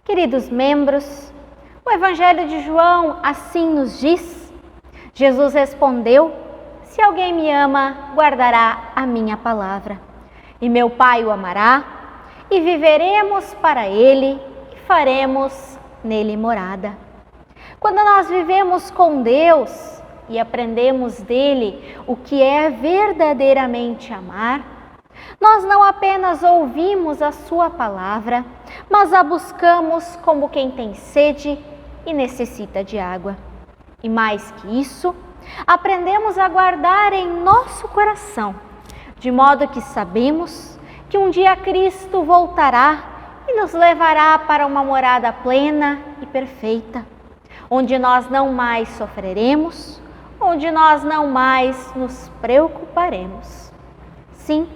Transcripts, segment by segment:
Queridos membros, o Evangelho de João assim nos diz. Jesus respondeu: se alguém me ama, guardará a minha palavra. E meu Pai o amará, e viveremos para ele, e faremos nele morada. Quando nós vivemos com Deus e aprendemos dele o que é verdadeiramente amar, nós não apenas ouvimos a sua palavra, mas a buscamos como quem tem sede e necessita de água. E mais que isso, aprendemos a guardar em nosso coração, de modo que sabemos que um dia Cristo voltará e nos levará para uma morada plena e perfeita, onde nós não mais sofreremos, onde nós não mais nos preocuparemos. Sim,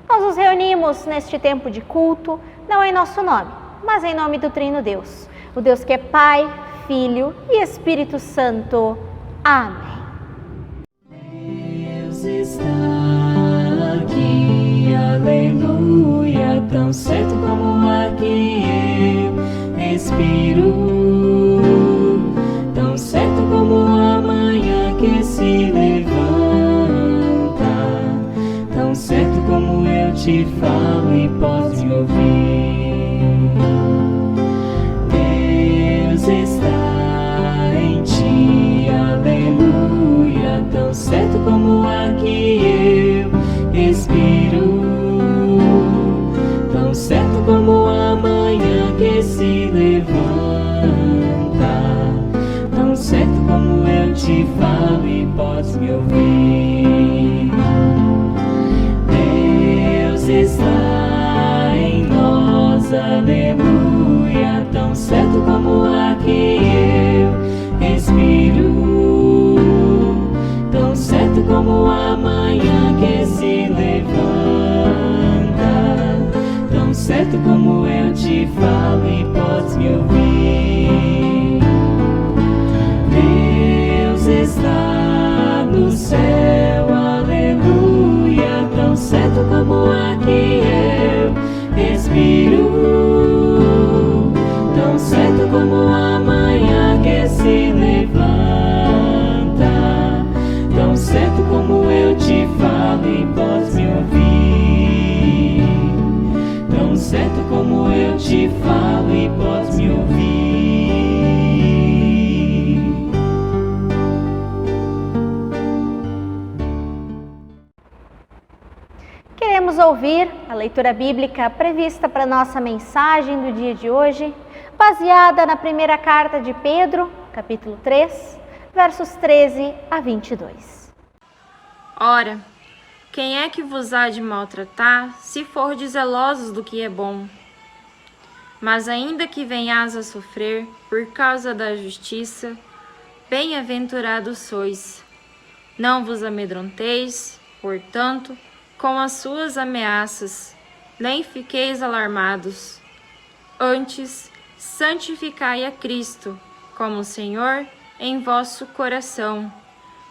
nós nos reunimos neste tempo de culto, não em nosso nome, mas em nome do Trino Deus, o Deus que é Pai, Filho e Espírito Santo. Amém. Deus está aqui, aleluia, tão certo como o ar que eu respiro, tão certo como a manhã que se levanta, tão certo como eu te falo e podes me ouvir. Deus está em ti, aleluia, tão certo como o ar que eu respiro, tão certo como a manhã que se levanta, tão certo como eu te falo e podes me ouvir. Deus está em nós, aleluia, tão certo como o ar que eu respiro, tão certo como a manhã que se levanta, tão certo como eu te falo e podes me ouvir. Deus está no céu, aleluia, tão certo como o ar que eu respiro, tão certo como a manhã que se levanta, tão certo como eu te falo e podes me ouvir, tão certo como eu te falo e podes me ouvir. Queremos ouvir a leitura bíblica prevista para a nossa mensagem do dia de hoje, baseada na primeira carta de Pedro, capítulo 3, versos 13 a 22. Ora, quem é que vos há de maltratar, se fordes zelosos do que é bom? Mas ainda que venhas a sofrer por causa da justiça, bem-aventurados sois. Não vos amedronteis, portanto, com as suas ameaças, nem fiqueis alarmados. Antes, santificai a Cristo, como Senhor, em vosso coração,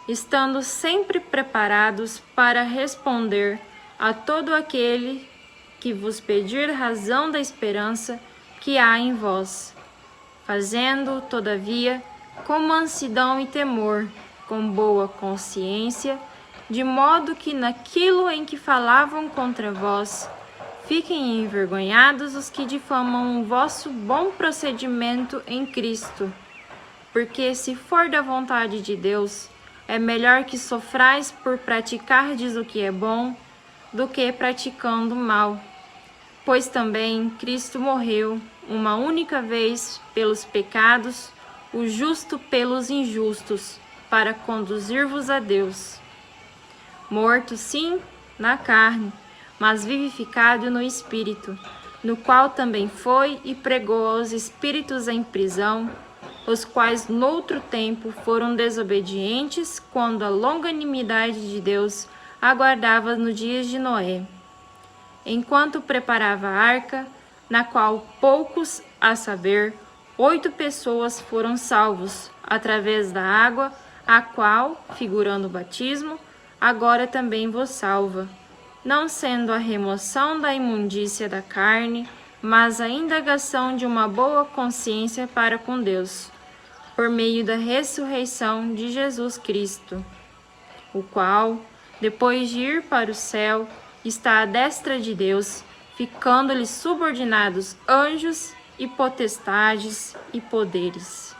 estando sempre preparados para responder a todo aquele que vos pedir razão da esperança que há em vós, fazendo, todavia, com mansidão e temor, com boa consciência, de modo que naquilo em que falavam contra vós, fiquem envergonhados os que difamam o vosso bom procedimento em Cristo. Porque se for da vontade de Deus, é melhor que sofrais por praticardes o que é bom, do que praticando o mal. Pois também Cristo morreu uma única vez pelos pecados, o justo pelos injustos, para conduzir-vos a Deus. Morto, sim, na carne, mas vivificado no Espírito, no qual também foi e pregou aos espíritos em prisão, os quais noutro tempo foram desobedientes, quando a longanimidade de Deus aguardava nos dias de Noé, enquanto preparava a arca, na qual poucos, a saber, 8 pessoas foram salvos, através da água, a qual, figurando o batismo, agora também vos salva, não sendo a remoção da imundícia da carne, mas a indagação de uma boa consciência para com Deus, por meio da ressurreição de Jesus Cristo, o qual, depois de ir para o céu, está à destra de Deus, ficando-lhe subordinados anjos e potestades e poderes.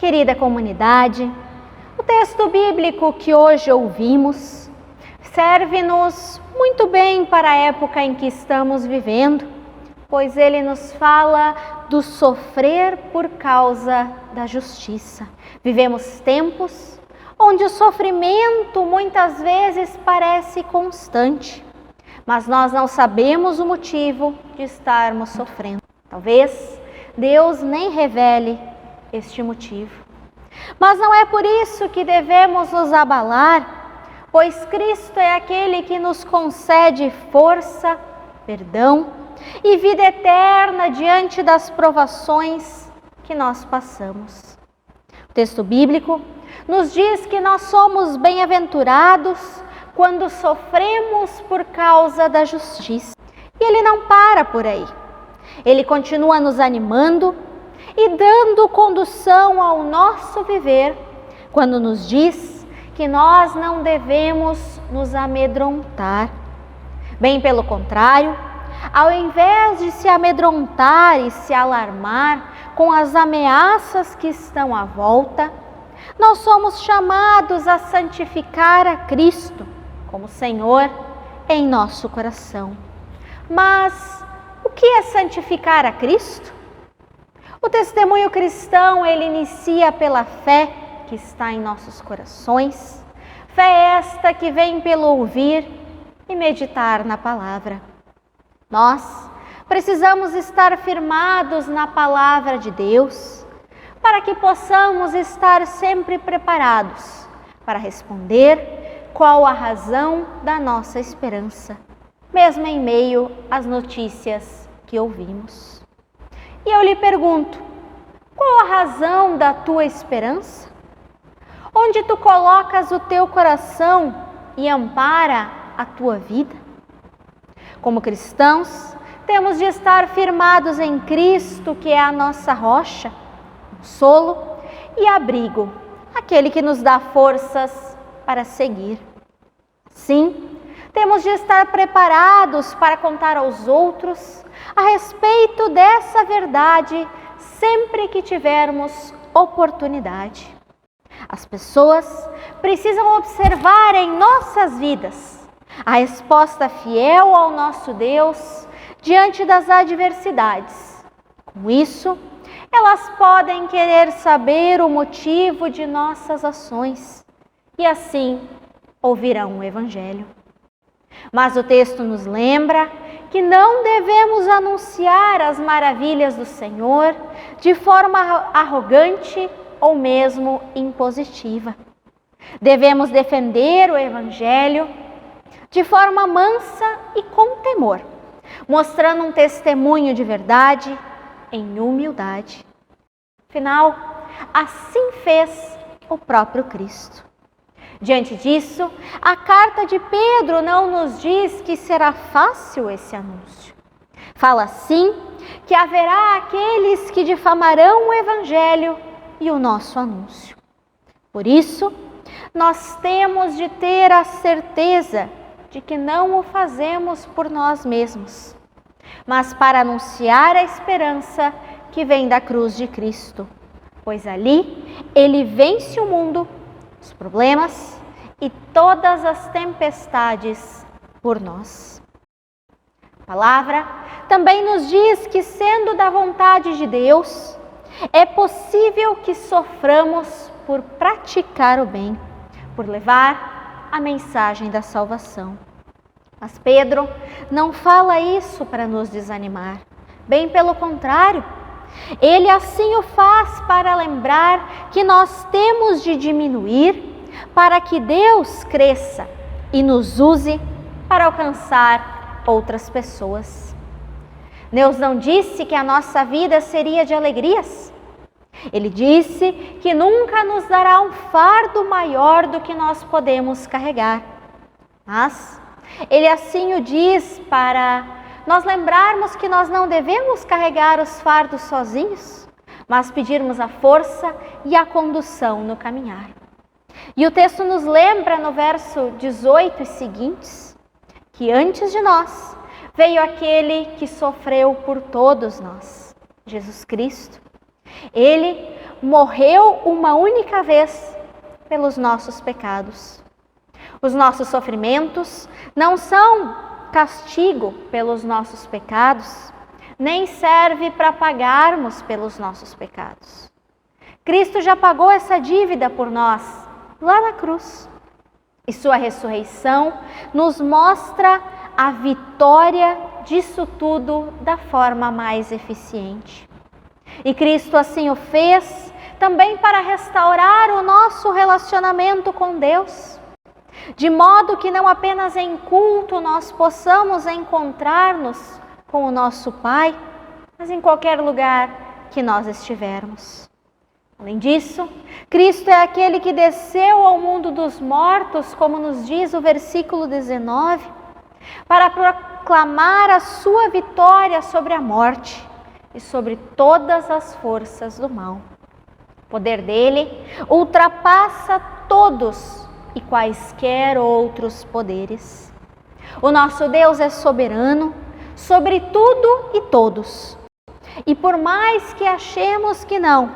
Querida comunidade, o texto bíblico que hoje ouvimos serve-nos muito bem para a época em que estamos vivendo, pois ele nos fala do sofrer por causa da justiça. Vivemos tempos onde o sofrimento muitas vezes parece constante, mas nós não sabemos o motivo de estarmos sofrendo. Talvez Deus nem revele este motivo. Mas não é por isso que devemos nos abalar, pois Cristo é aquele que nos concede força, perdão e vida eterna diante das provações que nós passamos. O texto bíblico nos diz que nós somos bem-aventurados quando sofremos por causa da justiça. E ele não para por aí. Ele continua nos animando e dando condução ao nosso viver, quando nos diz que nós não devemos nos amedrontar. Bem pelo contrário, ao invés de se amedrontar e se alarmar com as ameaças que estão à volta, nós somos chamados a santificar a Cristo como Senhor em nosso coração. Mas o que é santificar a Cristo? O testemunho cristão, ele inicia pela fé que está em nossos corações, fé esta que vem pelo ouvir e meditar na palavra. Nós precisamos estar firmados na palavra de Deus para que possamos estar sempre preparados para responder qual a razão da nossa esperança, mesmo em meio às notícias que ouvimos. E eu lhe pergunto, qual a razão da tua esperança? Onde tu colocas o teu coração e ampara a tua vida? Como cristãos, temos de estar firmados em Cristo, que é a nossa rocha, consolo e abrigo, aquele que nos dá forças para seguir. Sim, temos de estar preparados para contar aos outros a respeito dessa verdade sempre que tivermos oportunidade. As pessoas precisam observar em nossas vidas a resposta fiel ao nosso Deus diante das adversidades. Com isso, elas podem querer saber o motivo de nossas ações e assim ouvirão o Evangelho. Mas o texto nos lembra que não devemos anunciar as maravilhas do Senhor de forma arrogante ou mesmo impositiva. Devemos defender o Evangelho de forma mansa e com temor, mostrando um testemunho de verdade em humildade. Afinal, assim fez o próprio Cristo. Diante disso, a carta de Pedro não nos diz que será fácil esse anúncio. Fala sim que haverá aqueles que difamarão o Evangelho e o nosso anúncio. Por isso, nós temos de ter a certeza de que não o fazemos por nós mesmos, mas para anunciar a esperança que vem da cruz de Cristo, pois ali Ele vence o mundo, os problemas e todas as tempestades por nós. A palavra também nos diz que, sendo da vontade de Deus, é possível que soframos por praticar o bem, por levar a mensagem da salvação. Mas Pedro não fala isso para nos desanimar, bem pelo contrário. Ele assim o faz para lembrar que nós temos de diminuir para que Deus cresça e nos use para alcançar outras pessoas. Deus não disse que a nossa vida seria de alegrias. Ele disse que nunca nos dará um fardo maior do que nós podemos carregar. Mas Ele assim o diz para nós lembrarmos que nós não devemos carregar os fardos sozinhos, mas pedirmos a força e a condução no caminhar. E o texto nos lembra no verso 18 e seguintes, que antes de nós veio aquele que sofreu por todos nós, Jesus Cristo. Ele morreu uma única vez pelos nossos pecados. Os nossos sofrimentos não são castigo pelos nossos pecados, nem serve para pagarmos pelos nossos pecados. Cristo já pagou essa dívida por nós, lá na cruz. E sua ressurreição nos mostra a vitória disso tudo da forma mais eficiente. E Cristo assim o fez também para restaurar o nosso relacionamento com Deus, de modo que não apenas em culto nós possamos encontrar-nos com o nosso Pai, mas em qualquer lugar que nós estivermos. Além disso, Cristo é aquele que desceu ao mundo dos mortos, como nos diz o versículo 19, para proclamar a sua vitória sobre a morte e sobre todas as forças do mal. O poder dele ultrapassa todos e quaisquer outros poderes. O nosso Deus é soberano sobre tudo e todos. E por mais que achemos que não,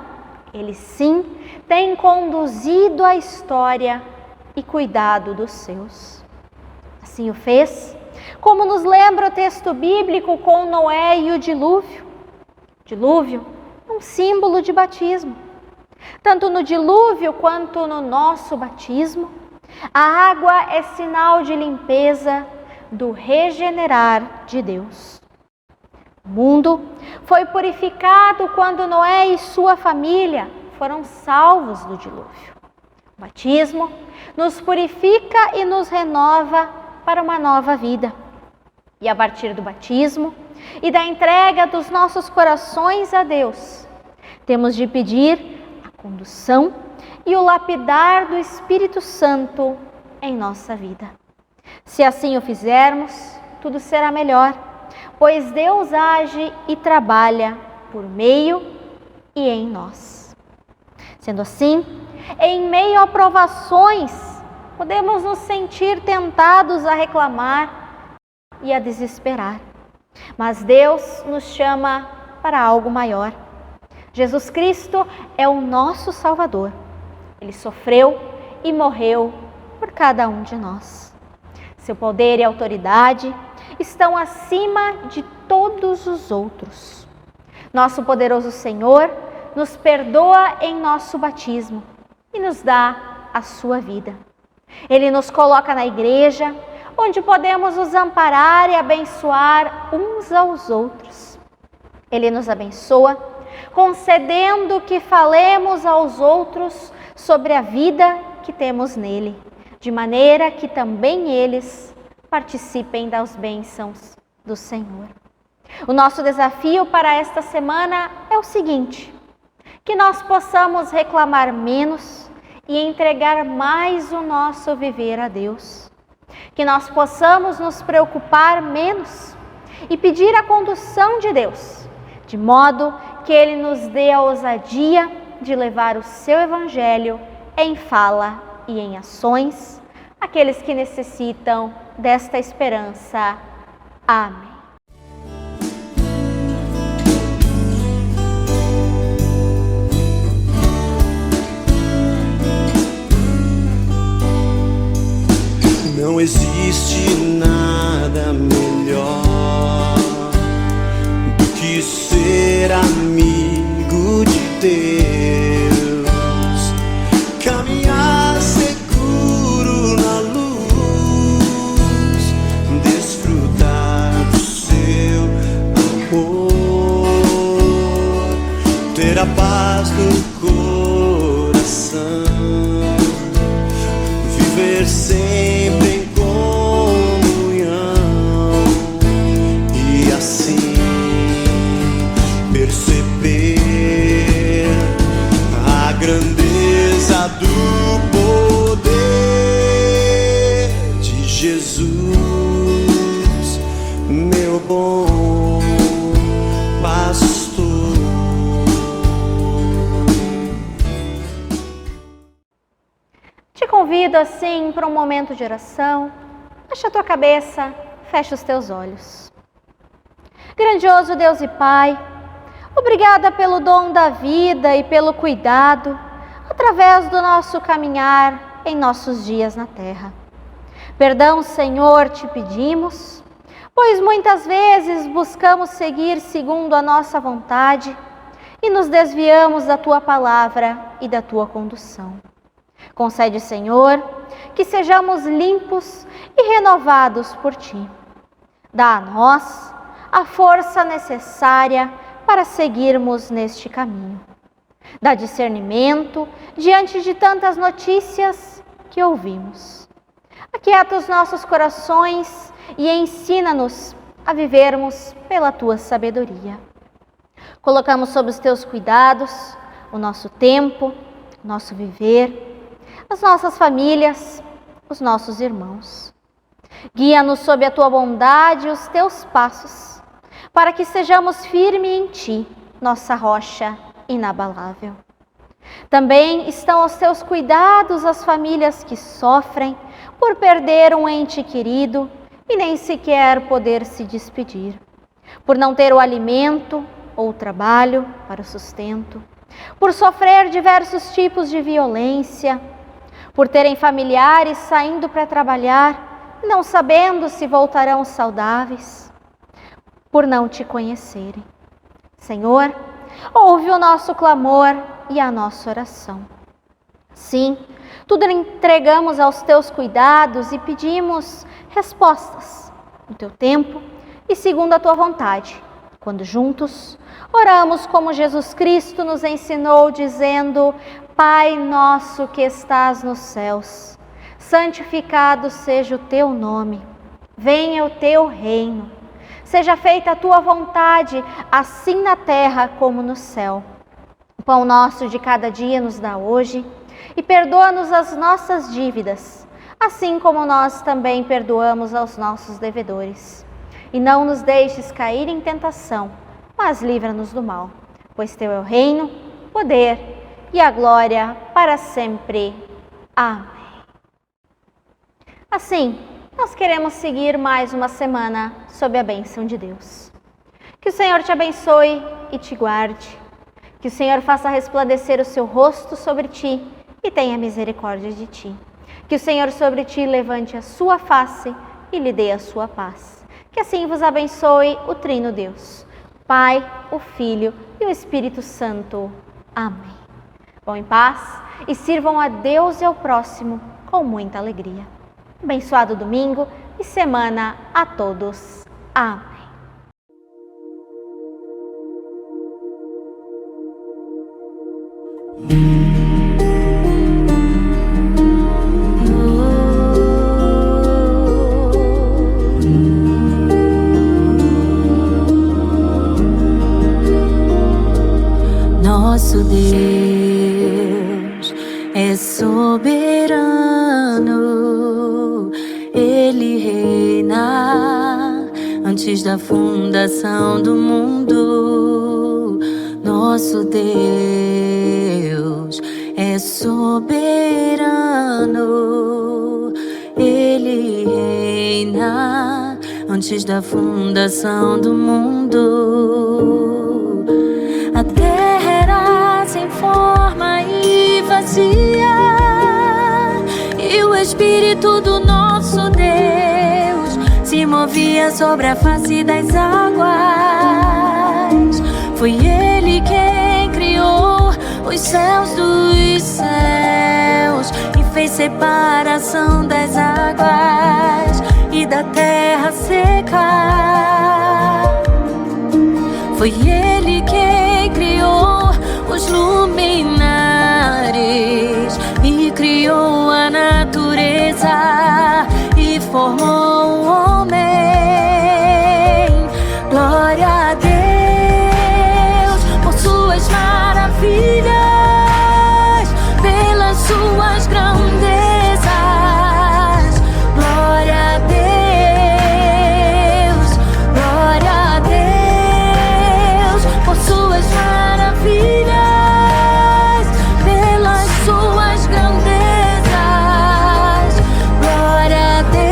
Ele sim tem conduzido a história e cuidado dos seus. Assim o fez, como nos lembra o texto bíblico com Noé e o dilúvio. Dilúvio é um símbolo de batismo. Tanto no dilúvio quanto no nosso batismo, a água é sinal de limpeza do regenerar de Deus. O mundo foi purificado quando Noé e sua família foram salvos do dilúvio. O batismo nos purifica e nos renova para uma nova vida. E a partir do batismo e da entrega dos nossos corações a Deus, temos de pedir a condução e o lapidar do Espírito Santo em nossa vida. Se assim o fizermos, tudo será melhor, pois Deus age e trabalha por meio e em nós. Sendo assim, em meio a provações, podemos nos sentir tentados a reclamar e a desesperar. Mas Deus nos chama para algo maior. Jesus Cristo é o nosso Salvador. Ele sofreu e morreu por cada um de nós. Seu poder e autoridade estão acima de todos os outros. Nosso poderoso Senhor nos perdoa em nosso batismo e nos dá a sua vida. Ele nos coloca na igreja, onde podemos nos amparar e abençoar uns aos outros. Ele nos abençoa, concedendo que falemos aos outros sobre a vida que temos nele, de maneira que também eles participem das bênçãos do Senhor. O nosso desafio para esta semana é o seguinte: que nós possamos reclamar menos e entregar mais o nosso viver a Deus. Que nós possamos nos preocupar menos e pedir a condução de Deus, de modo que Ele nos dê a ousadia de levar o seu Evangelho em fala e em ações àqueles que necessitam desta esperança. Amém. Não existe nada melhor do que ser amigo de Deus, caminhar seguro na luz, desfrutar do seu amor, ter a paz no coração, viver sempre em comunhão e assim perceber a grandeza do poder de Jesus, meu bom pastor. Te convido assim para um momento de oração. Baixa a tua cabeça, fecha os teus olhos. Grandioso Deus e Pai, obrigada pelo dom da vida e pelo cuidado através do nosso caminhar em nossos dias na terra. Perdão, Senhor, te pedimos, pois muitas vezes buscamos seguir segundo a nossa vontade e nos desviamos da tua palavra e da tua condução. Concede, Senhor, que sejamos limpos e renovados por Ti. Dá a nós a força necessária para seguirmos neste caminho. Dá discernimento diante de tantas notícias que ouvimos. Aquieta os nossos corações e ensina-nos a vivermos pela Tua sabedoria. Colocamos sob os Teus cuidados o nosso tempo, o nosso viver, as nossas famílias, os nossos irmãos. Guia-nos sob a Tua bondade e os Teus passos, para que sejamos firmes em Ti, nossa rocha inabalável. Também estão aos Teus cuidados as famílias que sofrem por perder um ente querido e nem sequer poder se despedir. por não ter o alimento ou o trabalho para o sustento, por sofrer diversos tipos de violência, por terem familiares saindo para trabalhar, não sabendo se voltarão saudáveis, por não te conhecerem. Senhor, ouve o nosso clamor e a nossa oração. Sim, tudo entregamos aos teus cuidados e pedimos respostas no teu tempo e segundo a tua vontade, quando juntos oramos como Jesus Cristo nos ensinou, dizendo: Pai nosso que estás nos céus, santificado seja o teu nome, venha o teu reino, seja feita a tua vontade, assim na terra como no céu. O pão nosso de cada dia nos dá hoje, e perdoa-nos as nossas dívidas, assim como nós também perdoamos aos nossos devedores. E não nos deixes cair em tentação, mas livra-nos do mal, pois teu é o reino, o poder e a glória para sempre. Amém. Assim, nós queremos seguir mais uma semana sob a bênção de Deus. Que o Senhor te abençoe e te guarde. Que o Senhor faça resplandecer o seu rosto sobre ti e tenha misericórdia de ti. Que o Senhor sobre ti levante a sua face e lhe dê a sua paz. Que assim vos abençoe o Trino Deus, o Pai, o Filho e o Espírito Santo. Amém. Vão em paz e sirvam a Deus e ao próximo com muita alegria. Abençoado domingo e semana a todos. Amém. Nosso Deus é soberano, Ele reina antes da fundação do mundo. Nosso Deus é soberano, Ele reina antes da fundação do mundo. A terra era sem forma e vazia, e o Espírito do nosso Deus se movia sobre a face das águas. Foi Ele quem criou os céus dos céus e fez separação das águas e da terra seca. Foi Ele quem criou os luminares e criou a natureza e formou o homem. Glória a Deus por suas maravilhas, pelas suas grandezas. Glória a Deus, glória a Deus por suas maravilhas, pelas suas grandezas. Glória a Deus.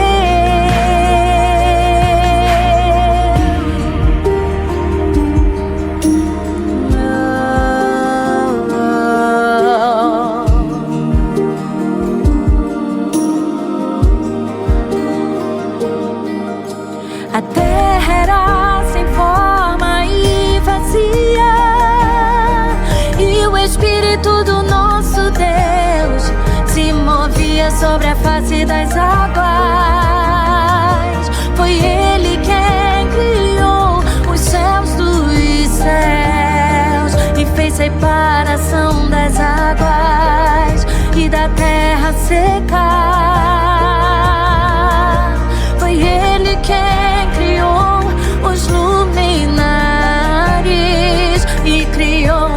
A terra era sem forma e vazia, e o Espírito do nosso Deus se movia sobre a face das águas. Foi Ele quem criou os céus dos céus e fez separação das águas e da terra seca. Foi Ele quem criou os luminares e criou